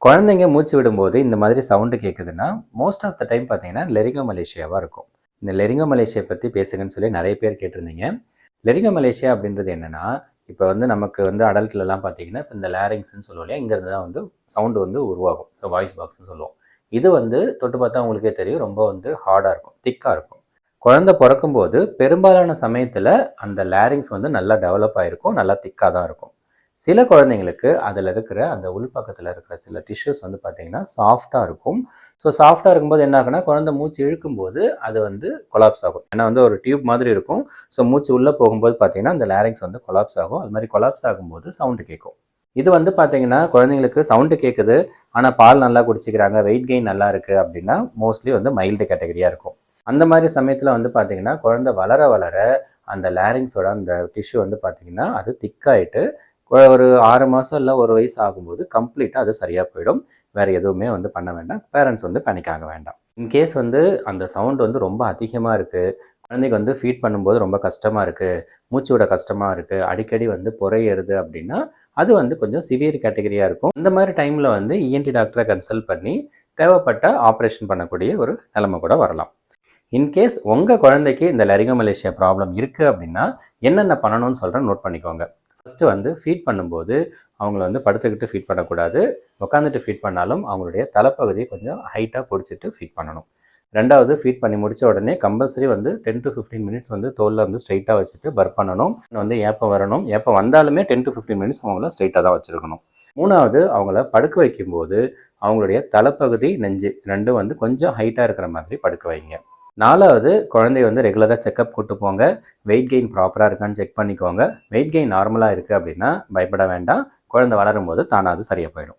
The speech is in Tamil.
குழந்தைங்க மூச்சு விடும்போது இந்த மாதிரி சவுண்டு கேட்குதுன்னா, மோஸ்ட் ஆஃப் த டைம் பார்த்தீங்கன்னா, லெரிங்கோமலேஷியாவா இருக்கும். இந்த லெரிங்கோமலேஷியா பத்தி பேசுங்கன்னு சொல்லி நெறைய பேர் கேட்டிருந்தீங்க. லெரிங்கோமலேஷியா அப்படின்றது என்னன்னா, இப்போ வந்து நமக்கு வந்து அடல்ட்லலாம் பார்த்தீங்கன்னா, இப்போ இந்த லேரிங்ஸ்ன்னு சொல்லுவோம் இல்லையா? இங்கேருந்து தான் வந்து சவுண்டு வந்து உருவாகும். ஸோ வாய்ஸ் பாக்ஸ்ன்னு சொல்லுவோம். இது வந்து தொட்டு பார்த்தா உங்களுக்கே தெரியும். ரொம்ப வந்து ஹார்டா இருக்கும். திக்கா இருக்கும். குழந்தை பொறக்கும்போது பெரும்பாலான சமயத்துல அந்த லேரிங்ஸ் வந்து நல்லா டெவலப் ஆயிருக்கும். நல்லா திக்கா தான் இருக்கும். சில குழந்தைங்களுக்கு அதில் இருக்கிற அந்த உள்பக்கத்தில் இருக்கிற சில டிஷ்யூஸ் வந்து பார்த்தீங்கன்னா சாஃப்டாக இருக்கும். ஸோ சாஃப்டாக இருக்கும்போது என்ன ஆகுனா, குழந்தை மூச்சு இழுக்கும்போது அது வந்து கொலாப்ஸ் ஆகும். ஏன்னா வந்து ஒரு டியூப் மாதிரி இருக்கும். ஸோ மூச்சு உள்ளே போகும்போது பார்த்தீங்கன்னா அந்த லேரிங்ஸ் வந்து கொலாப்ஸ் ஆகும். அது மாதிரி கொலாப்ஸ் ஆகும்போது சவுண்டு கேட்கும். இது வந்து பார்த்தீங்கன்னா குழந்தைங்களுக்கு சவுண்டு கேட்குது, ஆனால் பால் நல்லா குடிச்சிக்கிறாங்க, வெயிட் கெயின் நல்லா இருக்குது அப்படின்னா மோஸ்ட்லி வந்து மைல்டு கேட்டகரியாக இருக்கும். அந்த மாதிரி சமயத்தில் வந்து பார்த்தீங்கன்னா குழந்தை வளர வளர அந்த லேரிங்ஸோட அந்த டிஷ்யூ வந்து பார்த்தீங்கன்னா அது திக்காயிட்டு ஒரு 6 மாதம் இல்லை ஒரு வயசு ஆகும்போது கம்ப்ளீட்டாக அது சரியாக போயிடும். வேறு எதுவுமே வந்து பண்ண வேண்டாம். பேரண்ட்ஸ் வந்து பேனிக் ஆக வேண்டாம். இன்கேஸ் வந்து அந்த சவுண்ட் வந்து ரொம்ப அதிகமாக இருக்குது, குழந்தைக்கு வந்து ஃபீட் பண்ணும்போது ரொம்ப கஷ்டமாக இருக்குது, மூச்சு விட கஷ்டமாக இருக்குது, அடிக்கடி வந்து புரையேறுது அப்படின்னா அது வந்து கொஞ்சம் சிவியர் கேட்டகரியாக இருக்கும். இந்த மாதிரி டைமில் வந்து இஎன்டி டாக்டரை கன்சல்ட் பண்ணி தேவைப்பட்ட ஆப்ரேஷன் பண்ணக்கூடிய ஒரு நிலைமை கூட வரலாம். இன்கேஸ் உங்கள் குழந்தைக்கு இந்த லெரிங்கோமலேஷியா ப்ராப்ளம் இருக்குது அப்படின்னா என்னென்ன பண்ணணும்னு சொல்கிறேன், நோட் பண்ணிக்கோங்க. ஃபஸ்ட்டு வந்து ஃபீட் பண்ணும்போது அவங்கள வந்து படுத்துக்கிட்டு ஃபீட் பண்ணக்கூடாது. உட்காந்துட்டு ஃபீட் பண்ணாலும் அவங்களுடைய தலைப்பகுதியை கொஞ்சம் ஹைட்டாக பிடிச்சிட்டு ஃபீட் பண்ணணும். ரெண்டாவது, ஃபீட் பண்ணி முடித்த உடனே கம்பல்சரி வந்து 10 to 15 மினிட்ஸ் வந்து தோலில் வந்து ஸ்ட்ரைட்டாக வச்சுட்டு பர்ப் பண்ணணும். வந்து ஏப்பம் வரணும். ஏப்பம் வந்தாலுமே 10 to 15 மினிட்ஸ் அவங்கள ஸ்ட்ரைட்டாக தான் வச்சுருக்கணும். மூணாவது, அவங்கள படுக்க வைக்கும்போது அவங்களுடைய தலைப்பகுதி, நெஞ்சு ரெண்டும் வந்து கொஞ்சம் ஹைட்டாக இருக்கிற மாதிரி படுக்க வைங்க. நாலாவது, குழந்தைய வந்து ரெகுலராக செக்கப் கூட்டு போங்க. வெயிட் கெயின் ப்ராப்பராக இருக்கான்னு செக் பண்ணிக்கோங்க. வெயிட் கெயின் நார்மலாக இருக்குது அப்படின்னா பயப்பட வேண்டாம். குழந்தை வளரும்போது தானாக அது சரியாக போயிடும்.